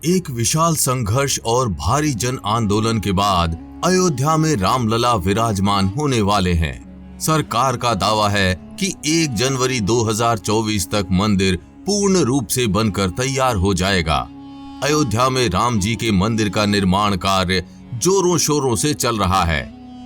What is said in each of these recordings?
एक विशाल संघर्ष और भारी जन आंदोलन के बाद अयोध्या में रामलला विराजमान होने वाले हैं। सरकार का दावा है कि 1 जनवरी 2024 तक मंदिर पूर्ण रूप से बनकर तैयार हो जाएगा। अयोध्या में राम जी के मंदिर का निर्माण कार्य जोरों शोरों से चल रहा है,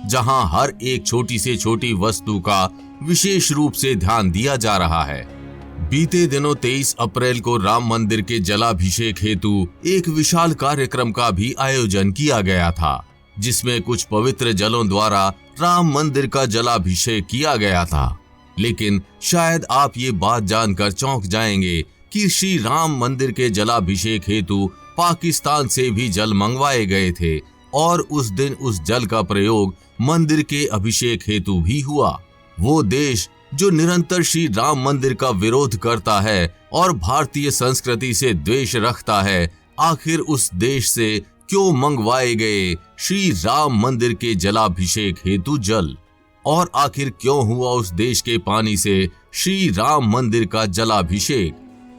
जहां हर एक छोटी से छोटी वस्तु का विशेष रूप से ध्यान दिया जा रहा है। बीते दिनों 23 अप्रैल को राम मंदिर के जलाभिषेक हेतु एक विशाल कार्यक्रम का भी आयोजन किया गया था, जिसमें कुछ पवित्र जलों द्वारा राम मंदिर का जलाभिषेक किया गया था। लेकिन शायद आप ये बात जानकर चौंक जाएंगे कि श्री राम मंदिर के जलाभिषेक हेतु पाकिस्तान से भी जल मंगवाए गए थे और उस दिन उस जल का प्रयोग मंदिर के अभिषेक हेतु भी हुआ। वो देश जो निरंतर श्री राम मंदिर का विरोध करता है और भारतीय संस्कृति से द्वेष रखता है, आखिर उस देश से क्यों मंगवाए गए श्री राम मंदिर के जलाभिषेक हेतु जल, और आखिर क्यों हुआ उस देश के पानी से श्री राम मंदिर का जलाभिषेक?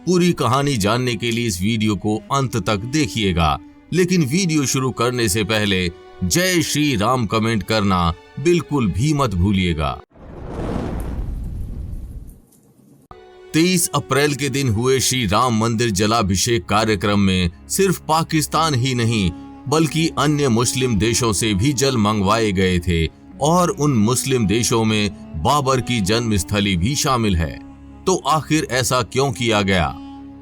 पूरी कहानी जानने के लिए इस वीडियो को अंत तक देखिएगा। लेकिन वीडियो शुरू करने से पहले जय श्री राम कमेंट करना बिल्कुल भी मत भूलिएगा। 23 अप्रैल के दिन हुए श्री राम मंदिर जलाभिषेक कार्यक्रम में सिर्फ पाकिस्तान ही नहीं बल्कि अन्य मुस्लिम देशों से भी जल मंगवाए गए थे, और उन मुस्लिम देशों में बाबर की जन्मस्थली भी शामिल है। तो आखिर ऐसा क्यों किया गया?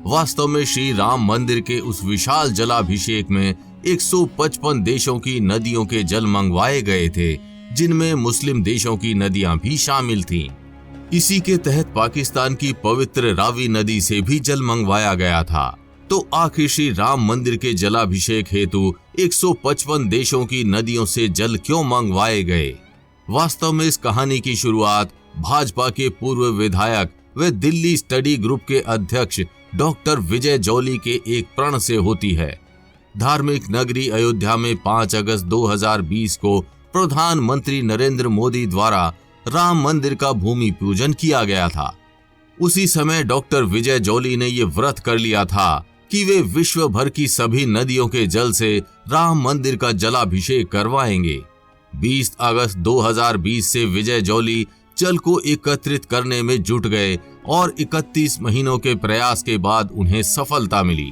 वास्तव में श्री राम मंदिर के उस विशाल जलाभिषेक में 155 देशों की नदियों के जल मंगवाए गए थे, जिनमें मुस्लिम देशों की नदियां भी शामिल थीं। इसी के तहत पाकिस्तान की पवित्र रावी नदी से भी जल मंगवाया गया था। तो आखिर श्री राम मंदिर के जलाभिषेक हेतु 155 देशों की नदियों से जल क्यों मंगवाए गए? वास्तव में इस कहानी की शुरुआत भाजपा के पूर्व विधायक व दिल्ली स्टडी ग्रुप के अध्यक्ष डॉक्टर विजय जौली के एक प्रण से होती है। धार्मिक नगरी अयोध्या में 5 अगस्त 2020 को प्रधानमंत्री नरेंद्र मोदी द्वारा राम मंदिर का भूमि पूजन किया गया था। उसी समय डॉक्टर विजय जौली ने ये व्रत कर लिया था कि वे विश्व भर की सभी नदियों के जल से राम मंदिर का जलाभिषेक करवाएंगे। 20 अगस्त 2020 से विजय जौली जल को एकत्रित करने में जुट गए और 31 महीनों के प्रयास के बाद उन्हें सफलता मिली।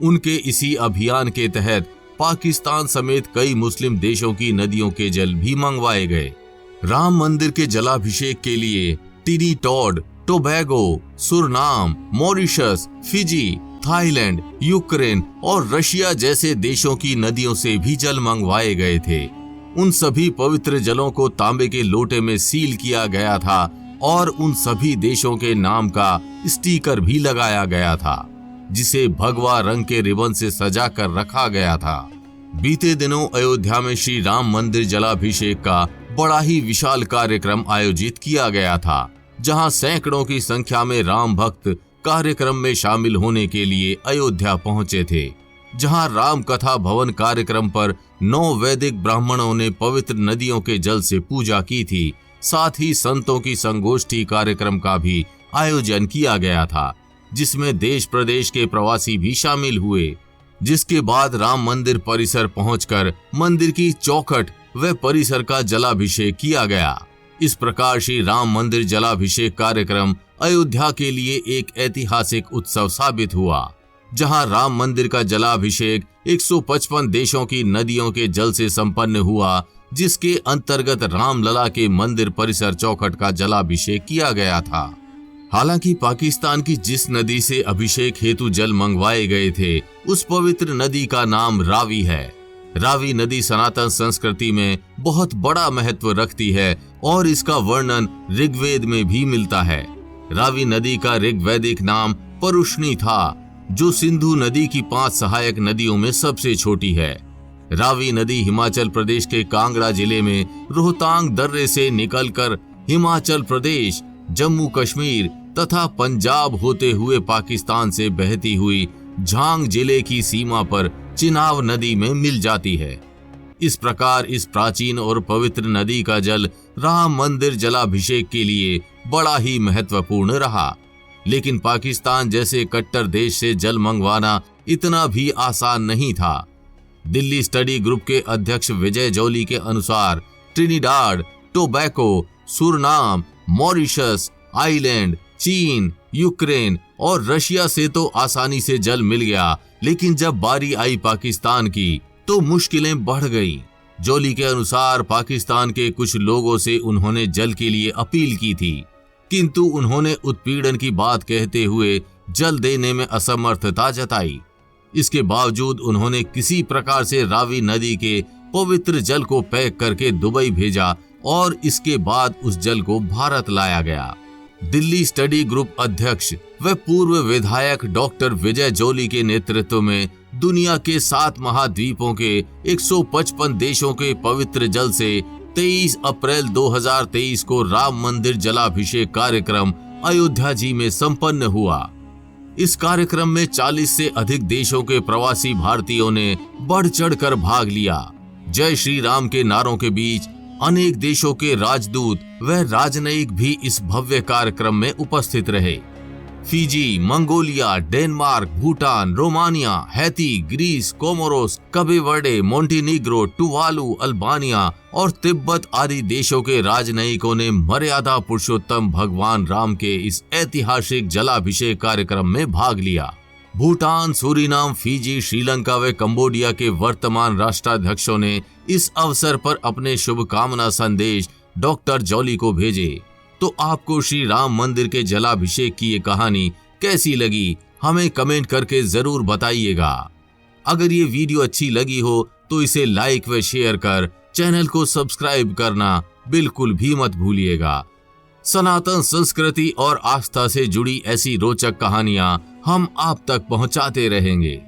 उनके इसी अभियान के तहत पाकिस्तान समेत कई मुस्लिम देशों की नदियों के जल भी मंगवाए गए। राम मंदिर के जलाभिषेक के लिए Trinidad, Tobago, Suriname, Mauritius, Fiji, Thailand, Ukraine और रशिया जैसे देशों की नदियों से भी जल मंगवाए गए थे। उन सभी पवित्र जलों को तांबे के लोटे में सील किया गया था और उन सभी देशों के नाम का स्टिकर भी लगाया गया था, जिसे भगवा रंग के रिबन से सजा कर रखा गया था। बीते दिनों अयोध्या में श्री राम मंदिर जलाभिषेक का बड़ा ही विशाल कार्यक्रम आयोजित किया गया था, जहां सैकड़ों की संख्या में राम भक्त कार्यक्रम में शामिल होने के लिए अयोध्या पहुंचे थे। जहां राम कथा भवन कार्यक्रम पर 9 वैदिक ब्राह्मणों ने पवित्र नदियों के जल से पूजा की थी। साथ ही संतों की संगोष्ठी कार्यक्रम का भी आयोजन किया गया था, जिसमें देश प्रदेश के प्रवासी भी शामिल हुए। जिसके बाद राम मंदिर परिसर पहुंचकर मंदिर की चौखट व परिसर का जलाभिषेक किया गया। इस प्रकार श्री राम मंदिर जलाभिषेक कार्यक्रम अयोध्या के लिए एक ऐतिहासिक उत्सव साबित हुआ, जहां राम मंदिर का जलाभिषेक 155 देशों की नदियों के जल से संपन्न हुआ, जिसके अंतर्गत रामलला के मंदिर परिसर चौखट का जलाभिषेक किया गया था। हालांकि पाकिस्तान की जिस नदी से अभिषेक हेतु जल मंगवाए गए थे, उस पवित्र नदी का नाम रावी है। रावी नदी सनातन संस्कृति में बहुत बड़ा महत्व रखती है और इसका वर्णन ऋग्वेद में भी मिलता है। रावी नदी का ऋग्वैदिक नाम परुष्णी था, जो सिंधु नदी की 5 सहायक नदियों में सबसे छोटी है। रावी नदी हिमाचल प्रदेश के कांगड़ा जिले में रोहतांग दर्रे से निकलकर हिमाचल प्रदेश, जम्मू कश्मीर तथा पंजाब होते हुए पाकिस्तान से बहती हुई झांग जिले की सीमा पर चिनाब नदी में मिल जाती है। इस प्रकार इस प्राचीन और पवित्र नदी का जल राम मंदिर जलाभिषेक के लिए बड़ा ही महत्वपूर्ण रहा। लेकिन पाकिस्तान जैसे कट्टर देश से जल मंगवाना इतना भी आसान नहीं था। दिल्ली स्टडी ग्रुप के अध्यक्ष विजय जौली के अनुसार Trinidad, tobacco, Suriname, Mauritius, island, चीन, यूक्रेन और रशिया से तो आसानी से जल मिल गया, लेकिन जब बारी आई पाकिस्तान की तो मुश्किलें बढ़ गईं। जौली के अनुसार पाकिस्तान के कुछ लोगों से उन्होंने जल के लिए अपील की थी, किंतु उन्होंने उत्पीड़न की बात कहते हुए जल देने में असमर्थता जताई। इसके बावजूद उन्होंने किसी प्रकार से रावी नदी के पवित्र जल को पैक करके दुबई भेजा और इसके बाद उस जल को भारत लाया गया। दिल्ली स्टडी ग्रुप अध्यक्ष व पूर्व विधायक डॉक्टर विजय जौली के नेतृत्व में दुनिया के 7 महाद्वीपों के 155 देशों के पवित्र जल से 23 अप्रैल 2023 को राम मंदिर जलाभिषेक कार्यक्रम अयोध्या जी में संपन्न हुआ। इस कार्यक्रम में 40 से अधिक देशों के प्रवासी भारतीयों ने बढ़ चढ़कर भाग लिया। जय श्री राम के नारों के बीच अनेक देशों के राजदूत व राजनयिक भी इस भव्य कार्यक्रम में उपस्थित रहे। Fiji, Mongolia, Denmark, Bhutan, Romania, Haiti, Greece, Comoros, Cabo Verde, Montenegro, Tuvalu, Albania और तिब्बत आदि देशों के राजनयिकों ने मर्यादा पुरुषोत्तम भगवान राम के इस ऐतिहासिक जलाभिषेक कार्यक्रम में भाग लिया। भूटान, सूरीनाम, फिजी, श्रीलंका व कंबोडिया के वर्तमान राष्ट्राध्यक्षों ने इस अवसर पर अपने शुभकामना संदेश डॉक्टर जौली को भेजे। तो आपको श्री राम मंदिर के जलाभिषेक की ये कहानी कैसी लगी, हमें कमेंट करके जरूर बताइएगा। अगर ये वीडियो अच्छी लगी हो तो इसे लाइक व शेयर कर चैनल को सब्सक्राइब करना बिल्कुल भी मत भूलिएगा। सनातन संस्कृति और आस्था से जुड़ी ऐसी रोचक कहानियां हम आप तक पहुंचाते रहेंगे।